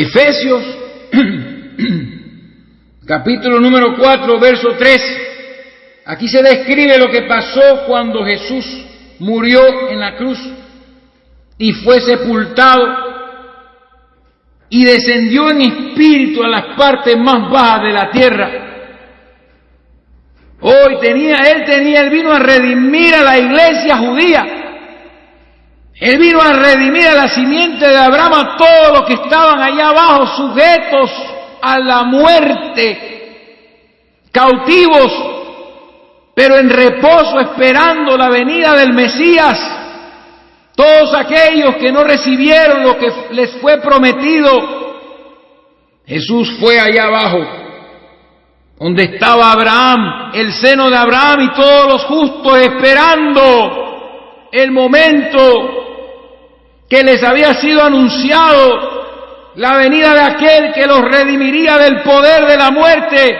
Efesios, capítulo número 4, verso 3. Aquí se describe lo que pasó cuando Jesús murió en la cruz y fue sepultado y descendió en espíritu a las partes más bajas de la tierra. Él vino a redimir a la iglesia judía. Él vino a redimir a la simiente de Abraham, a todos los que estaban allá abajo, sujetos a la muerte, cautivos, pero en reposo, esperando la venida del Mesías. Todos aquellos que no recibieron lo que les fue prometido, Jesús fue allá abajo, donde estaba Abraham, el seno de Abraham y todos los justos, esperando el momento que les había sido anunciado, la venida de aquel que los redimiría del poder de la muerte,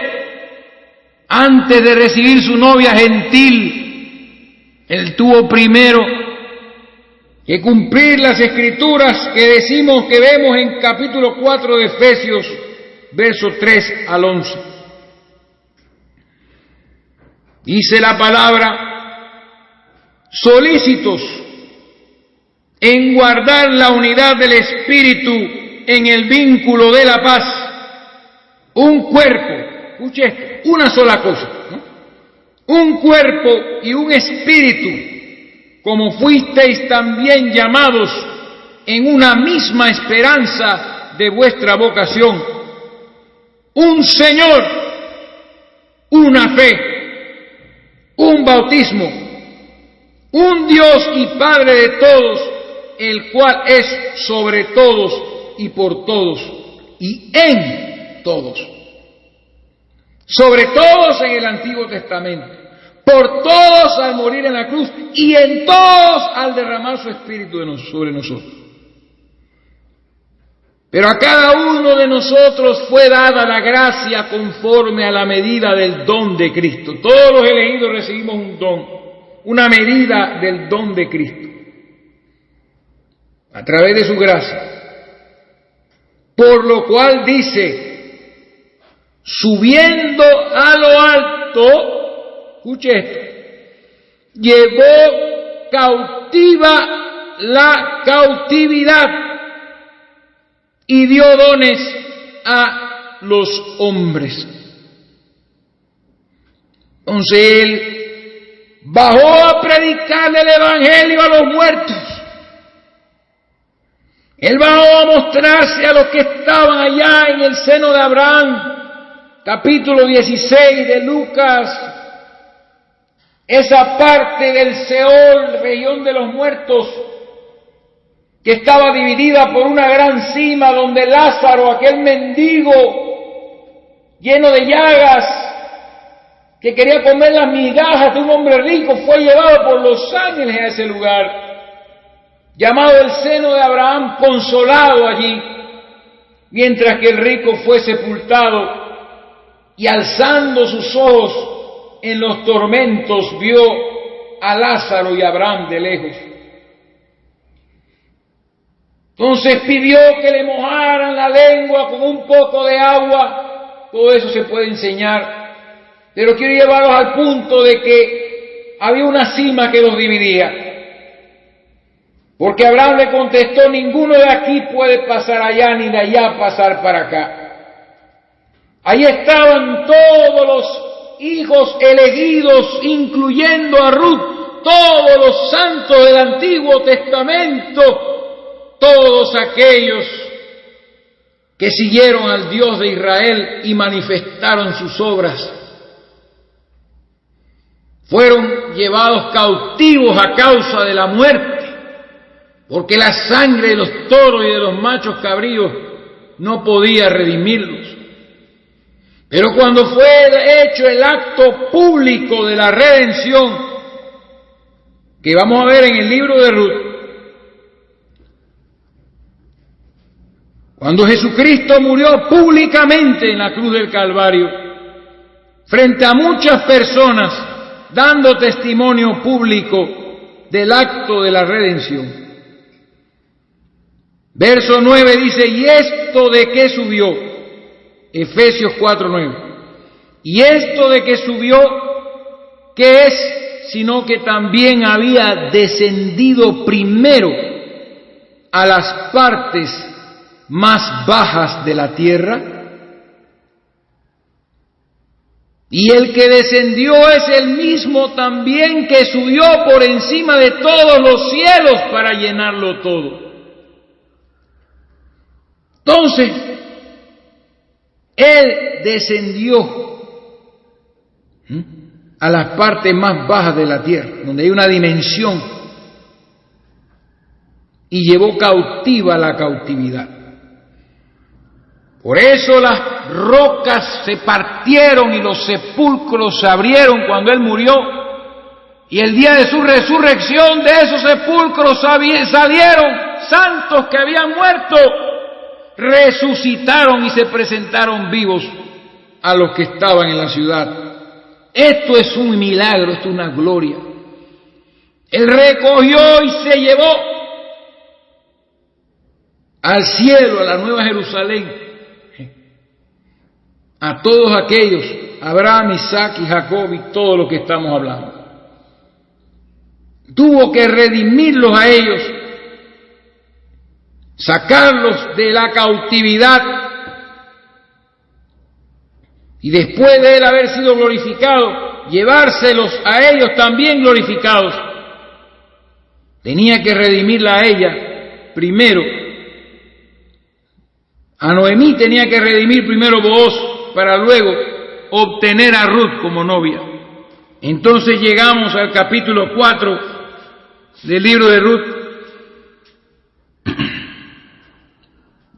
antes de recibir su novia gentil. Él tuvo primero que cumplir las escrituras que decimos que vemos en capítulo 4 de Efesios, versos 3 al 11. Dice la palabra: solícitos en guardar la unidad del Espíritu en el vínculo de la paz, un cuerpo, escuche esto, una sola cosa, ¿no? Un cuerpo y un espíritu, como fuisteis también llamados en una misma esperanza de vuestra vocación, un Señor, una fe, un bautismo, un Dios y Padre de todos, el cual es sobre todos y por todos y en todos. Sobre todos en el Antiguo Testamento, por todos al morir en la cruz y en todos al derramar su Espíritu sobre nosotros. Pero a cada uno de nosotros fue dada la gracia conforme a la medida del don de Cristo. Todos los elegidos recibimos un don, una medida del don de Cristo, a través de su gracia. Por lo cual dice: subiendo a lo alto, escuche esto, llevó cautiva la cautividad y dio dones a los hombres. Entonces él bajó a predicar el evangelio a los muertos. Él bajó a mostrarse a los que estaban allá en el seno de Abraham. Capítulo 16 de Lucas, esa parte del Seol, región de los muertos, que estaba dividida por una gran cima donde Lázaro, aquel mendigo lleno de llagas, que quería comer las migajas de un hombre rico, fue llevado por los ángeles a ese lugar, llamado el seno de Abraham, consolado allí, mientras que el rico fue sepultado y alzando sus ojos en los tormentos vio a Lázaro y a Abraham de lejos. Entonces pidió que le mojaran la lengua con un poco de agua. Todo eso se puede enseñar, pero quiero llevarlos al punto de que había una cima que los dividía. Porque Abraham le contestó: ninguno de aquí puede pasar allá, ni de allá pasar para acá. Ahí estaban todos los hijos elegidos, incluyendo a Ruth, todos los santos del Antiguo Testamento, todos aquellos que siguieron al Dios de Israel y manifestaron sus obras. Fueron llevados cautivos a causa de la muerte, porque la sangre de los toros y de los machos cabríos no podía redimirlos. Pero cuando fue hecho el acto público de la redención, que vamos a ver en el libro de Ruth, cuando Jesucristo murió públicamente en la cruz del Calvario, frente a muchas personas, dando testimonio público del acto de la redención, Verso 9 dice, ¿y esto de qué subió? Efesios 4:9. ¿Y esto de qué subió? ¿Qué es? Sino que también había descendido primero a las partes más bajas de la tierra. Y el que descendió es el mismo también que subió por encima de todos los cielos para llenarlo todo. Entonces, Él descendió a las partes más bajas de la tierra, donde hay una dimensión, y llevó cautiva la cautividad. Por eso las rocas se partieron y los sepulcros se abrieron cuando Él murió, y el día de su resurrección de esos sepulcros salieron santos que habían muerto, resucitaron y se presentaron vivos a los que estaban en la ciudad. Esto es un milagro, esto es una gloria. Él recogió y se llevó al cielo, a la Nueva Jerusalén, a todos aquellos, Abraham, Isaac y Jacob y todo lo que estamos hablando. Tuvo que redimirlos a ellos, sacarlos de la cautividad, y después de Él haber sido glorificado, llevárselos a ellos también glorificados. Tenía que redimirla a ella primero. A Noemí tenía que redimir primero Booz para luego obtener a Ruth como novia. Entonces llegamos al capítulo 4 del libro de Ruth,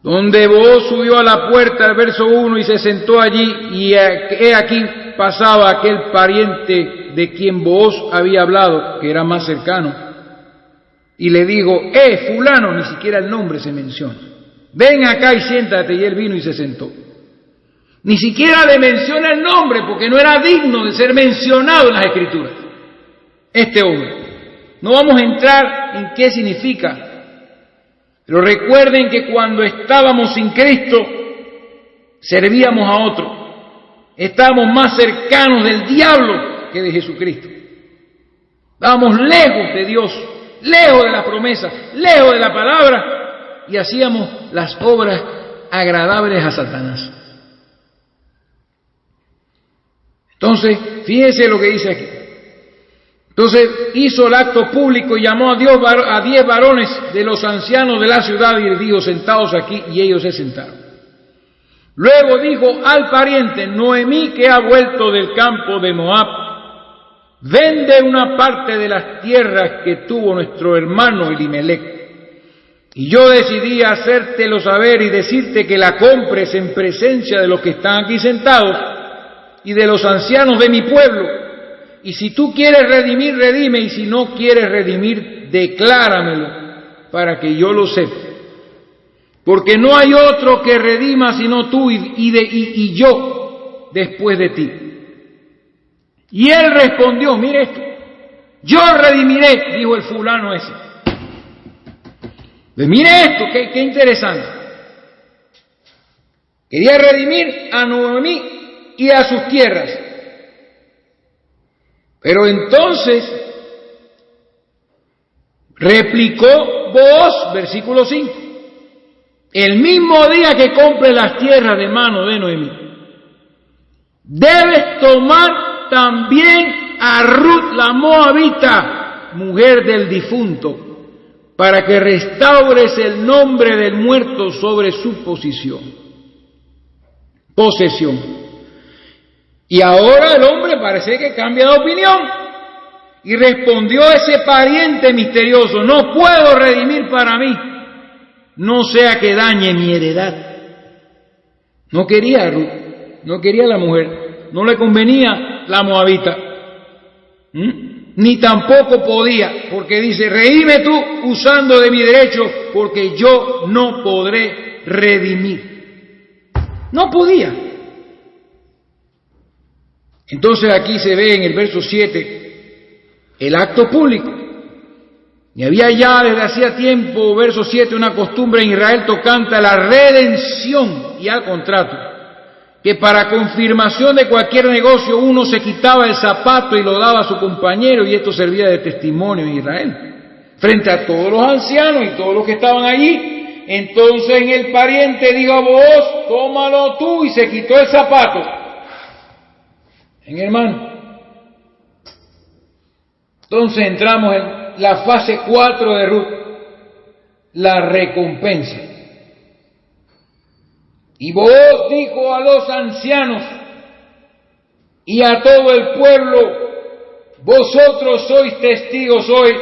donde Booz subió a la puerta, al verso 1, y se sentó allí, y he aquí pasaba aquel pariente de quien Booz había hablado, que era más cercano, y le dijo, fulano, ni siquiera el nombre se menciona, ven acá y siéntate, y él vino y se sentó. Ni siquiera le menciona el nombre, porque no era digno de ser mencionado en las Escrituras, este hombre. No vamos a entrar en qué significa, pero recuerden que cuando estábamos sin Cristo, servíamos a otro. Estábamos más cercanos del diablo que de Jesucristo. Estábamos lejos de Dios, lejos de la promesa, lejos de la palabra, y hacíamos las obras agradables a Satanás. Entonces, fíjense lo que dice aquí. Entonces hizo el acto público y llamó a 10 varones de los ancianos de la ciudad y les dijo, sentaos aquí, y ellos se sentaron. Luego dijo al pariente, Noemí, que ha vuelto del campo de Moab, vende una parte de las tierras que tuvo nuestro hermano Elimelec. Y yo decidí hacértelo saber y decirte que la compres en presencia de los que están aquí sentados y de los ancianos de mi pueblo. Y si tú quieres redimir, redime, y si no quieres redimir, decláramelo, para que yo lo sepa. Porque no hay otro que redima sino tú y yo después de ti. Y él respondió, mire esto, yo redimiré, dijo el fulano ese. Pues mire esto, qué interesante. Quería redimir a Noemí y a sus tierras. Pero entonces replicó Booz, versículo 5, el mismo día que compre las tierras de mano de Noemí, debes tomar también a Ruth la moabita, mujer del difunto, para que restaures el nombre del muerto sobre su posesión. Y ahora el hombre parece que cambia de opinión. Y respondió ese pariente misterioso, no puedo redimir para mí, no sea que dañe mi heredad. No quería a Ruth, no quería a la mujer, no le convenía la moabita. Ni tampoco podía, porque dice, redime tú usando de mi derecho, porque yo no podré redimir. No podía. Entonces aquí se ve en el verso 7 el acto público. Y había ya desde hacía tiempo, verso 7, una costumbre en Israel tocante a la redención y al contrato, que para confirmación de cualquier negocio uno se quitaba el zapato y lo daba a su compañero, y esto servía de testimonio en Israel, frente a todos los ancianos y todos los que estaban allí. Entonces el pariente dijo a Booz, tómalo tú, y se quitó el zapato en el hermano. Entonces entramos en la fase 4 de Ruth, la recompensa. Y Booz dijo a los ancianos y a todo el pueblo, vosotros sois testigos hoy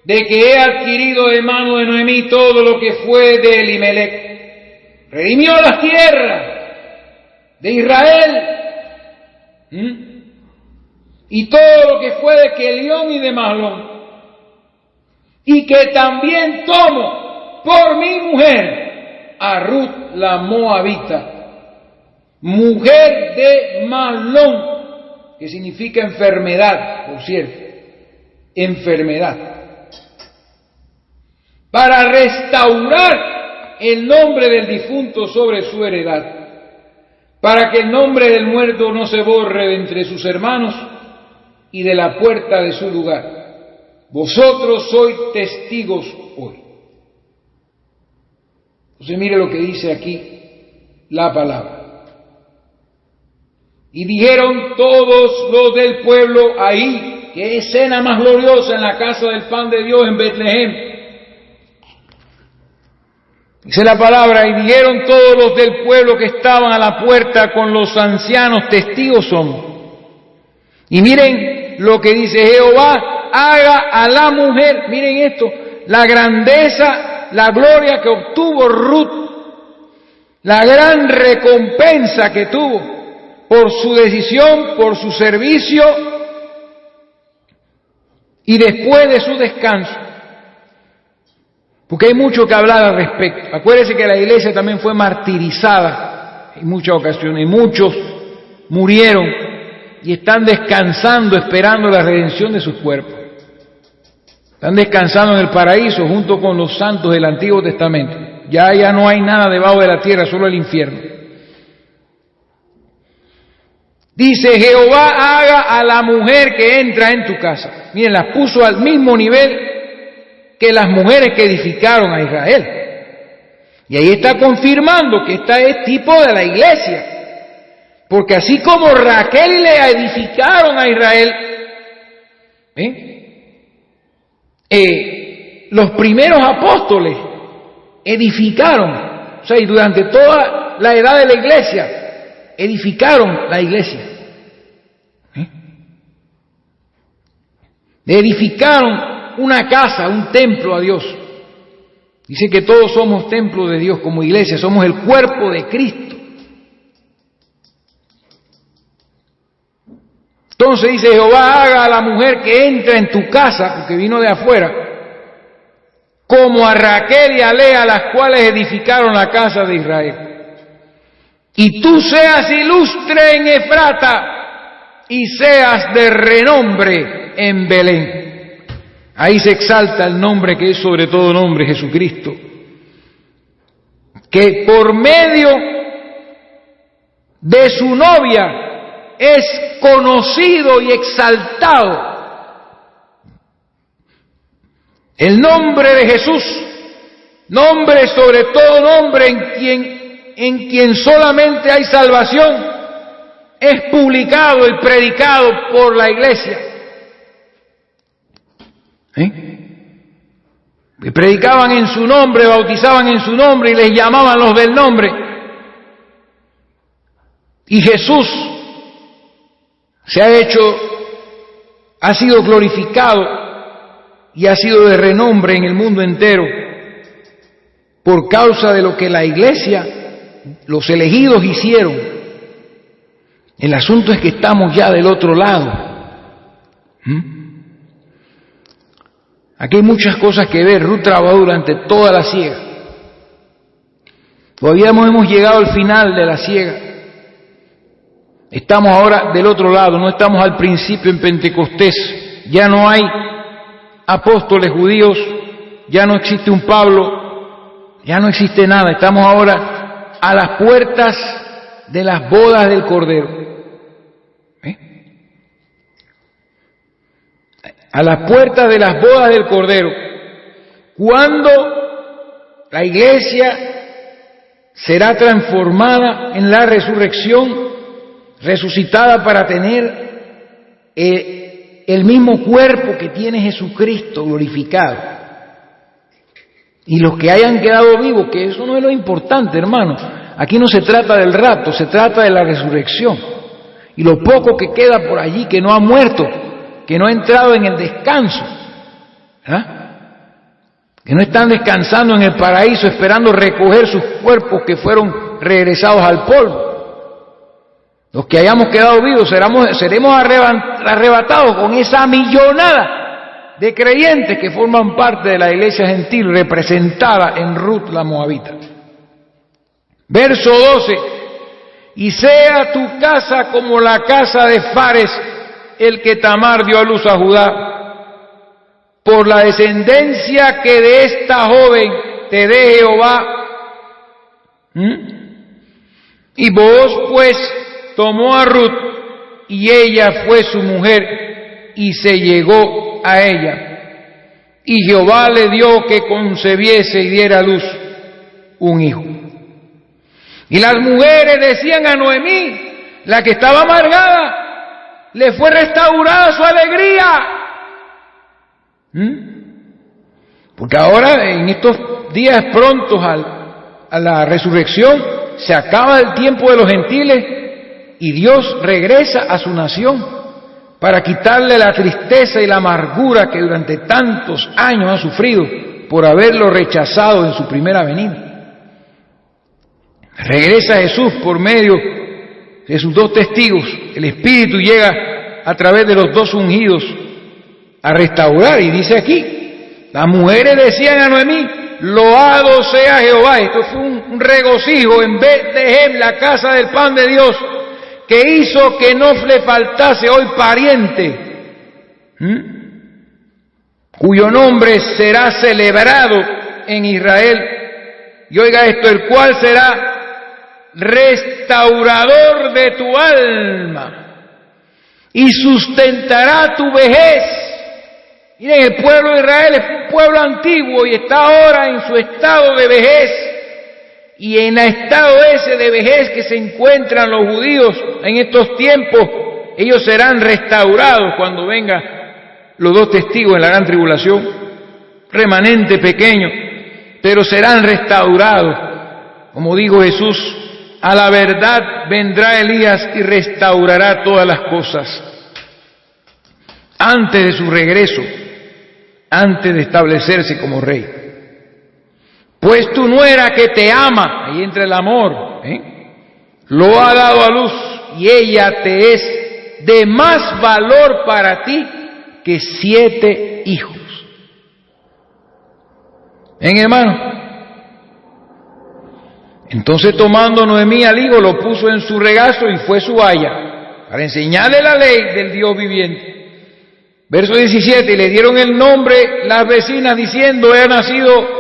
de que he adquirido de mano de Noemí todo lo que fue de Elimelech. Redimió las tierras de Israel. Y todo lo que fue de Kelión y de Mahlón. Y que también tomo por mi mujer a Ruth la Moabita, mujer de Mahlón, que significa enfermedad, por cierto, enfermedad, para restaurar el nombre del difunto sobre su heredad, para que el nombre del muerto no se borre de entre sus hermanos y de la puerta de su lugar. Vosotros sois testigos hoy. Entonces mire lo que dice aquí la palabra. Y dijeron todos los del pueblo ahí, qué escena más gloriosa en la casa del pan de Dios en Betlehem. Dice la palabra, y dijeron todos los del pueblo que estaban a la puerta con los ancianos, testigos somos. Y miren lo que dice Jehová, haga a la mujer, miren esto, la grandeza, la gloria que obtuvo Ruth, la gran recompensa que tuvo por su decisión, por su servicio y después de su descanso. Porque hay mucho que hablar al respecto. Acuérdense que la iglesia también fue martirizada en muchas ocasiones, y muchos murieron y están descansando esperando la redención de sus cuerpos. Están descansando en el paraíso junto con los santos del Antiguo Testamento. Ya no hay nada debajo de la tierra, solo el infierno. Dice, Jehová haga a la mujer que entra en tu casa. Miren, las puso al mismo nivel que las mujeres que edificaron a Israel. Y ahí está confirmando que esta es tipo de la iglesia. Porque así como Raquel y Lea edificaron a Israel, los primeros apóstoles edificaron, o sea, y durante toda la edad de la iglesia, edificaron la iglesia. Edificaron una casa, un templo a Dios. Dice que todos somos templo de Dios como iglesia, somos el cuerpo de Cristo. Entonces dice, Jehová haga a la mujer que entra en tu casa, porque vino de afuera, como a Raquel y a Lea, las cuales edificaron la casa de Israel. Y tú seas ilustre en Efrata, y seas de renombre en Belén. Ahí se exalta el nombre que es sobre todo nombre, Jesucristo, que por medio de su novia es conocido y exaltado. El nombre de Jesús, nombre sobre todo nombre en quien solamente hay salvación, es publicado y predicado por la iglesia. Y predicaban en su nombre, bautizaban en su nombre y les llamaban los del nombre. Y Jesús ha sido glorificado y ha sido de renombre en el mundo entero por causa de lo que la iglesia, los elegidos hicieron. El asunto es que estamos ya del otro lado. Aquí hay muchas cosas que ver. Ruth trabajó durante toda la siega. Todavía no hemos llegado al final de la siega. Estamos ahora del otro lado, no estamos al principio en Pentecostés. Ya no hay apóstoles judíos, ya no existe un Pablo, ya no existe nada. Estamos ahora a las puertas de las bodas del Cordero. A las puertas de las bodas del Cordero, cuando la iglesia será transformada en la resurrección, resucitada para tener el mismo cuerpo que tiene Jesucristo glorificado. Y los que hayan quedado vivos, que eso no es lo importante, hermanos. Aquí no se trata del rapto, se trata de la resurrección. Y lo poco que queda por allí, que no ha muerto, que no ha entrado en el descanso, que no están descansando en el paraíso esperando recoger sus cuerpos que fueron regresados al polvo. Los que hayamos quedado vivos seremos arrebatados con esa millonada de creyentes que forman parte de la iglesia gentil representada en Ruth la Moabita. Verso 12: y sea tu casa como la casa de Fares, el que Tamar dio a luz a Judá, por la descendencia que de esta joven te dé Jehová. Y Booz pues tomó a Ruth, y ella fue su mujer, y se llegó a ella. Y Jehová le dio que concebiese y diera a luz un hijo. Y las mujeres decían a Noemí, la que estaba amargada, le fue restaurada su alegría. Porque ahora, en estos días prontos a la resurrección, se acaba el tiempo de los gentiles y Dios regresa a su nación para quitarle la tristeza y la amargura que durante tantos años ha sufrido por haberlo rechazado en su primera venida. Regresa Jesús por medio de sus dos testigos. El Espíritu llega a través de los dos ungidos a restaurar. Y dice aquí, las mujeres decían a Noemí, loado sea Jehová. Esto fue un regocijo en Betlehem, la casa del pan de Dios, que hizo que no le faltase hoy pariente, cuyo nombre será celebrado en Israel. Y oiga esto, el cual será restaurador de tu alma y sustentará tu vejez. Miren, el pueblo de Israel es un pueblo antiguo y está ahora en su estado de vejez, y en el estado ese de vejez que se encuentran los judíos en estos tiempos, ellos serán restaurados cuando vengan los dos testigos en la gran tribulación, remanente pequeño, pero serán restaurados. Como dijo Jesús, a la verdad vendrá Elías y restaurará todas las cosas. Antes de su regreso, antes de establecerse como rey. Pues tu nuera que te ama, ahí entra el amor, lo ha dado a luz, y ella te es de más valor para ti que 7 hijos. Hermano. Entonces, tomando Noemí al hijo, lo puso en su regazo y fue su aya para enseñarle la ley del Dios viviente. Verso 17, y le dieron el nombre las vecinas diciendo, he nacido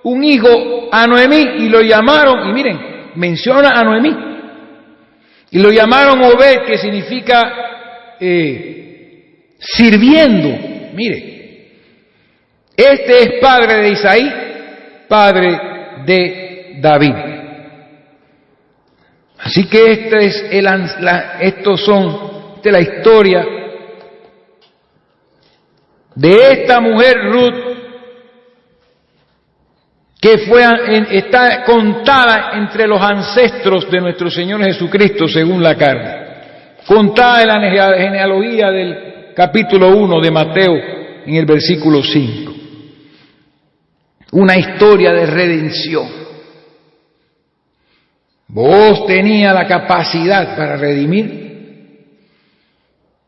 un hijo a Noemí, y lo llamaron, y miren, menciona a Noemí, y lo llamaron Obed, que significa sirviendo. Mire, este es padre de Isaí, padre de David. Así que esta es esta es la historia de esta mujer Ruth, que está contada entre los ancestros de nuestro Señor Jesucristo según la carne, contada en la genealogía del capítulo 1 de Mateo en el versículo 5. Una historia de redención. Booz tenía la capacidad para redimir,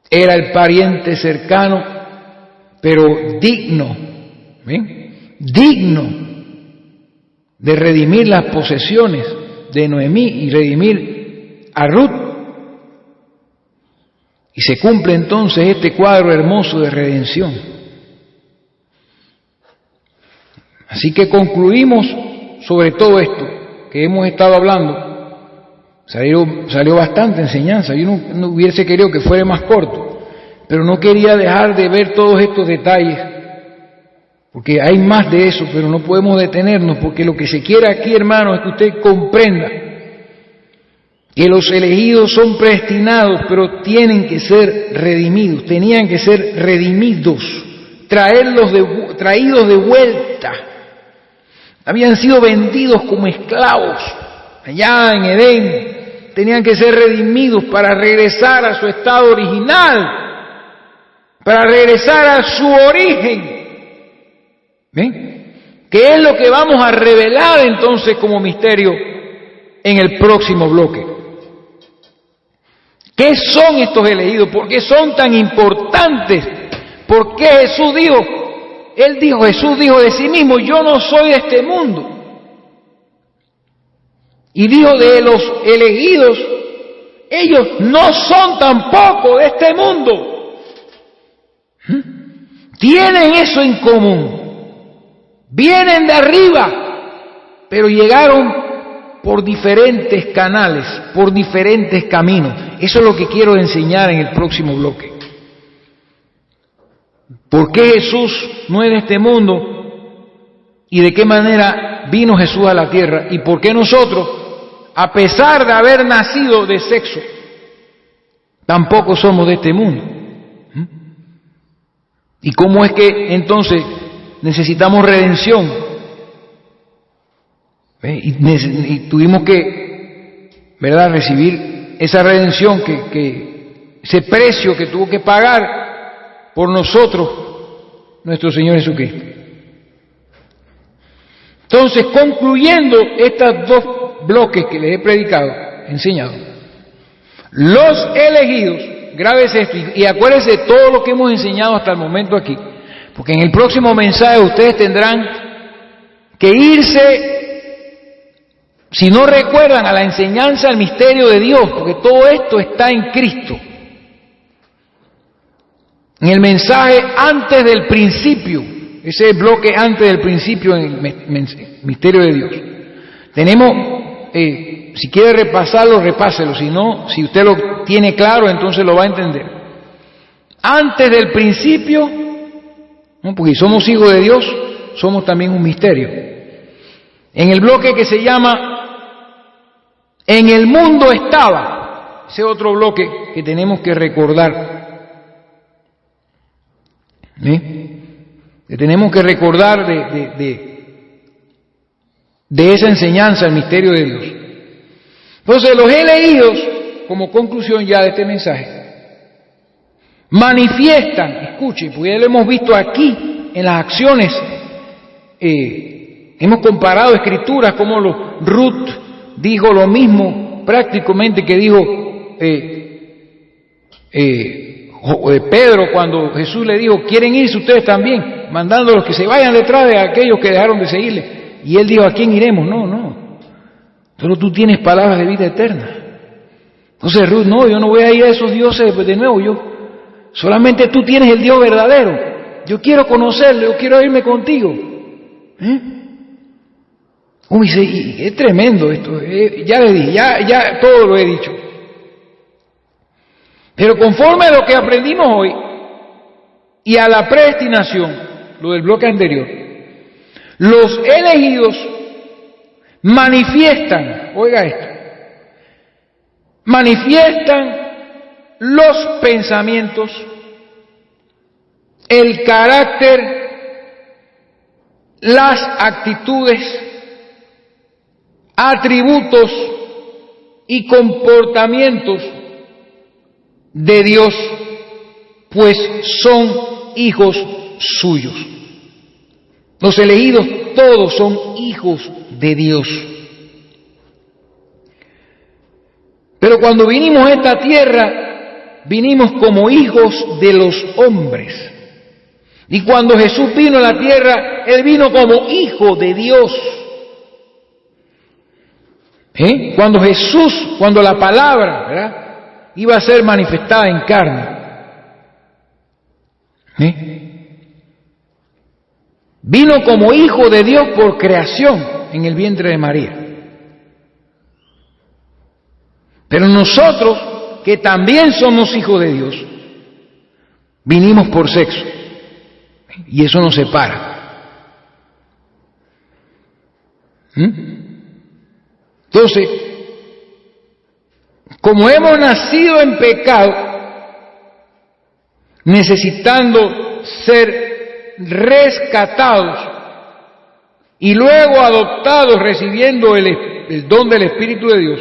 era el pariente cercano, pero digno, digno de redimir las posesiones de Noemí y redimir a Ruth. Y se cumple entonces este cuadro hermoso de redención. Así que concluimos sobre todo esto que hemos estado hablando. Salió bastante enseñanza. Yo no hubiese querido que fuera más corto, pero no quería dejar de ver todos estos detalles, porque hay más de eso, pero no podemos detenernos, porque lo que se quiere aquí, hermano, es que usted comprenda que los elegidos son predestinados, pero tienen que ser redimidos, tenían que ser redimidos, traídos de vuelta. Habían sido vendidos como esclavos allá en Edén, tenían que ser redimidos para regresar a su estado original, para regresar a su origen. ¿Ven? ¿Qué es lo que vamos a revelar entonces como misterio en el próximo bloque? ¿Qué son estos elegidos? ¿Por qué son tan importantes? ¿Por qué Jesús dijo de sí mismo, yo no soy de este mundo? Y dijo de los elegidos, ellos no son tampoco de este mundo. Tienen eso en común. Vienen de arriba, pero llegaron por diferentes canales, por diferentes caminos. Eso es lo que quiero enseñar en el próximo bloque. ¿Por qué Jesús no es de este mundo? ¿Y de qué manera vino Jesús a la tierra? ¿Y por qué nosotros, a pesar de haber nacido de sexo, tampoco somos de este mundo? ¿Y cómo es que entonces necesitamos redención? Y tuvimos que, ¿verdad?, recibir esa redención, ese precio que tuvo que pagar por nosotros nuestro Señor Jesucristo. Entonces, concluyendo estos dos bloques que les he predicado, enseñado, los elegidos, grábese esto y acuérdense de todo lo que hemos enseñado hasta el momento aquí, porque en el próximo mensaje ustedes tendrán que irse, si no recuerdan, a la enseñanza del misterio de Dios, porque todo esto está en Cristo. En el mensaje antes del principio, ese bloque antes del principio en el misterio de Dios. Tenemos, si quiere repasarlo, repáselo, si no, si usted lo tiene claro, entonces lo va a entender. Antes del principio, ¿no?, porque si somos hijos de Dios, somos también un misterio. En el bloque que se llama En el mundo estaba, ese otro bloque que tenemos que recordar. Que tenemos que recordar de esa enseñanza, el misterio de Dios. Entonces, los elegidos, como conclusión ya de este mensaje, manifiestan, escuchen, porque ya lo hemos visto aquí en las acciones, hemos comparado escrituras como Ruth dijo lo mismo prácticamente que dijo Pedro cuando Jesús le dijo, ¿quieren irse ustedes también? Mandándolos que se vayan detrás de aquellos que dejaron de seguirle. Y él dijo, ¿a quién iremos? No. Solo tú tienes palabras de vida eterna. Entonces Ruth, no, yo no voy a ir a esos dioses de nuevo, solamente tú tienes el Dios verdadero. Yo quiero conocerlo, yo quiero irme contigo. Uy, es tremendo esto. Ya le dije, ya todo lo he dicho. Pero conforme a lo que aprendimos hoy y a la predestinación, lo del bloque anterior, los elegidos manifiestan, oiga esto, manifiestan los pensamientos, el carácter, las actitudes, atributos y comportamientos de Dios, pues son hijos suyos. Los elegidos todos son hijos de Dios. Pero cuando vinimos a esta tierra, vinimos como hijos de los hombres. Y cuando Jesús vino a la tierra, Él vino como hijo de Dios. Cuando la palabra, ¿verdad?, iba a ser manifestada en carne. Vino como hijo de Dios por creación en el vientre de María. Pero nosotros, que también somos hijos de Dios, vinimos por sexo. Y eso nos separa. Entonces, como hemos nacido en pecado, necesitando ser rescatados y luego adoptados recibiendo el don del Espíritu de Dios,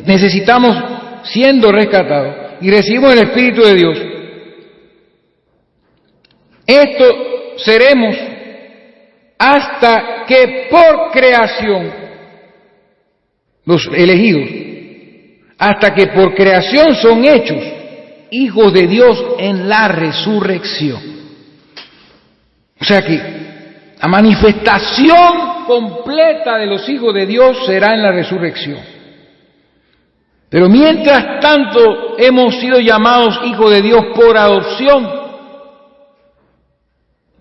necesitamos, siendo rescatados y recibimos el Espíritu de Dios, esto seremos hasta que por creación, los elegidos, hasta que por creación son hechos hijos de Dios en la resurrección. O sea que la manifestación completa de los hijos de Dios será en la resurrección. Pero mientras tanto hemos sido llamados hijos de Dios por adopción,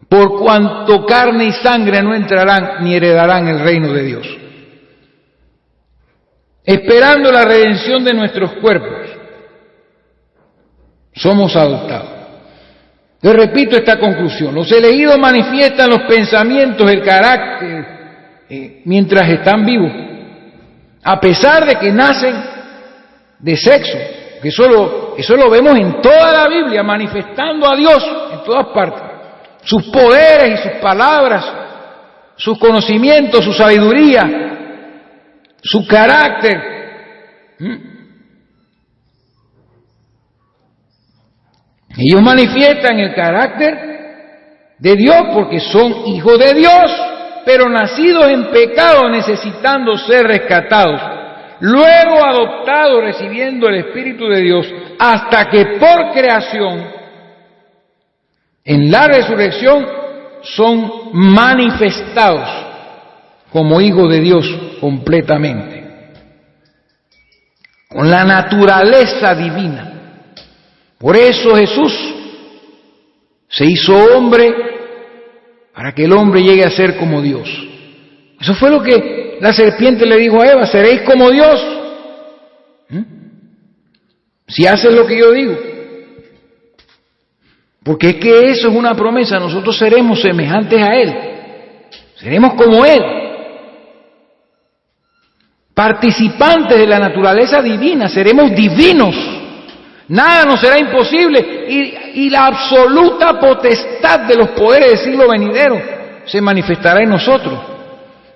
por cuanto carne y sangre no entrarán ni heredarán el reino de Dios. Esperando la redención de nuestros cuerpos, somos adoptados. Yo repito esta conclusión: los elegidos manifiestan los pensamientos, el carácter, mientras están vivos, a pesar de que nacen de sexo, que eso lo vemos en toda la Biblia, manifestando a Dios en todas partes, sus poderes y sus palabras, sus conocimientos, su sabiduría, su carácter. Ellos manifiestan el carácter de Dios porque son hijos de Dios, pero nacidos en pecado, necesitando ser rescatados, luego adoptados recibiendo el Espíritu de Dios, hasta que por creación, en la resurrección, son manifestados como hijos de Dios completamente, con la naturaleza divina. Por eso Jesús se hizo hombre, para que el hombre llegue a ser como Dios. Eso fue lo que la serpiente le dijo a Eva: seréis como Dios, si haces lo que yo digo. Porque es que eso es una promesa: nosotros seremos semejantes a Él, seremos como Él, participantes de la naturaleza divina, seremos divinos, nada nos será imposible, y la absoluta potestad de los poderes del siglo venidero se manifestará en nosotros.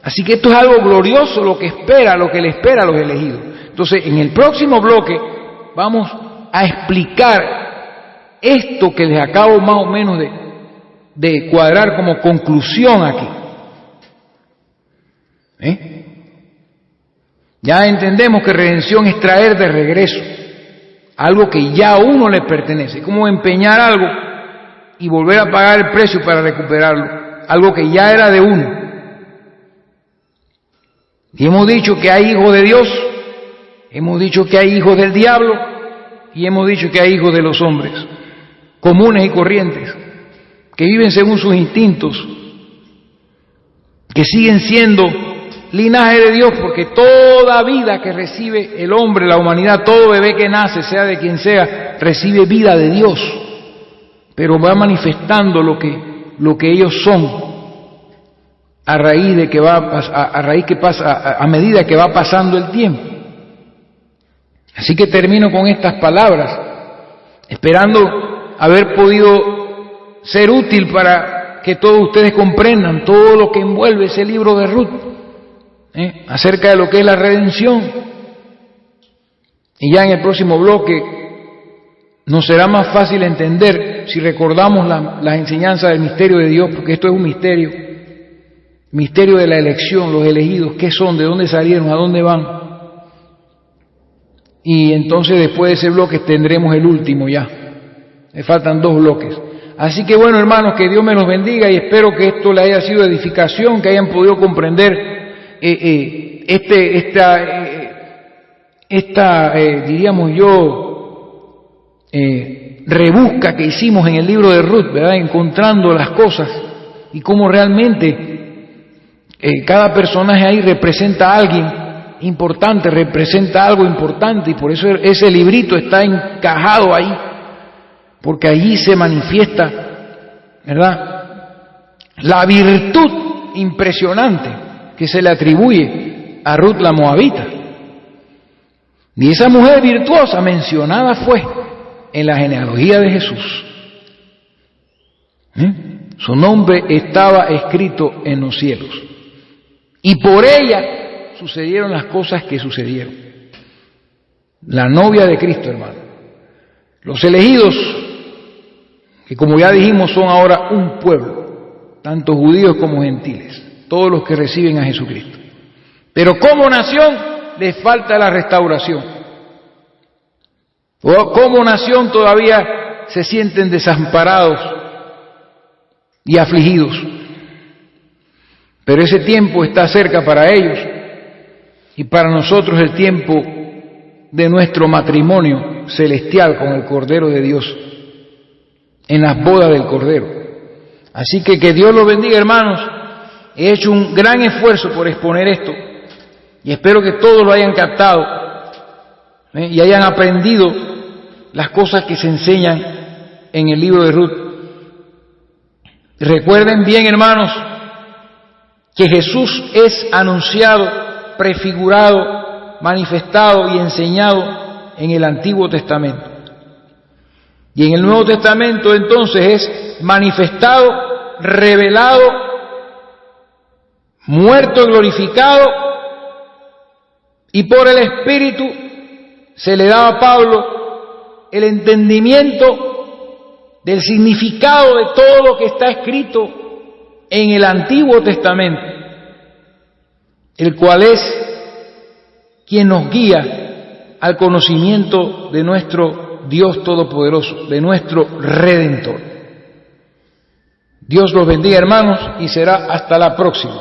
Así que esto es algo glorioso, lo que le espera a los elegidos. Entonces, en el próximo bloque vamos a explicar esto que les acabo más o menos de cuadrar como conclusión aquí. Ya entendemos que redención es traer de regreso algo que ya a uno le pertenece, como empeñar algo y volver a pagar el precio para recuperarlo, algo que ya era de uno. Y hemos dicho que hay hijos de Dios, hemos dicho que hay hijos del diablo y hemos dicho que hay hijos de los hombres comunes y corrientes, que viven según sus instintos, que siguen siendo linaje de Dios, porque toda vida que recibe el hombre, la humanidad, todo bebé que nace, sea de quien sea, recibe vida de Dios, pero va manifestando lo que ellos son a medida que va pasando el tiempo. Así que termino con estas palabras, esperando haber podido ser útil para que todos ustedes comprendan todo lo que envuelve ese libro de Ruth, acerca de lo que es la redención. Y ya en el próximo bloque nos será más fácil entender si recordamos las enseñanzas del misterio de Dios, porque esto es un misterio de la elección, los elegidos, qué son, de dónde salieron, a dónde van. Y entonces después de ese bloque tendremos el último ya. Me faltan 2 bloques. Así que bueno, hermanos, que Dios me los bendiga y espero que esto les haya sido edificación, que hayan podido comprender diríamos yo, rebusca que hicimos en el libro de Ruth, ¿verdad? Encontrando las cosas y cómo realmente cada personaje ahí representa a alguien importante, representa algo importante, y por eso ese librito está encajado ahí, porque allí se manifiesta, ¿verdad?, la virtud impresionante que se le atribuye a Ruth la Moabita. Y esa mujer virtuosa mencionada fue en la genealogía de Jesús. Su nombre estaba escrito en los cielos, y por ella sucedieron las cosas que sucedieron. La novia de Cristo, hermano. Los elegidos, que como ya dijimos son ahora un pueblo, tanto judíos como gentiles, todos los que reciben a Jesucristo. Pero como nación les falta la restauración. Como nación todavía se sienten desamparados y afligidos. Pero ese tiempo está cerca para ellos, y para nosotros el tiempo de nuestro matrimonio celestial con el Cordero de Dios, en las bodas del Cordero. Así que Dios los bendiga, hermanos. He hecho un gran esfuerzo por exponer esto, y espero que todos lo hayan captado, y hayan aprendido las cosas que se enseñan en el libro de Ruth. Recuerden bien, hermanos, que Jesús es anunciado, prefigurado, manifestado y enseñado en el Antiguo Testamento. Y en el Nuevo Testamento entonces es manifestado, revelado, muerto, glorificado, y por el Espíritu se le daba a Pablo el entendimiento del significado de todo lo que está escrito en el Antiguo Testamento, el cual es quien nos guía al conocimiento de nuestro Dios Todopoderoso, de nuestro Redentor. Dios los bendiga, hermanos, y será hasta la próxima.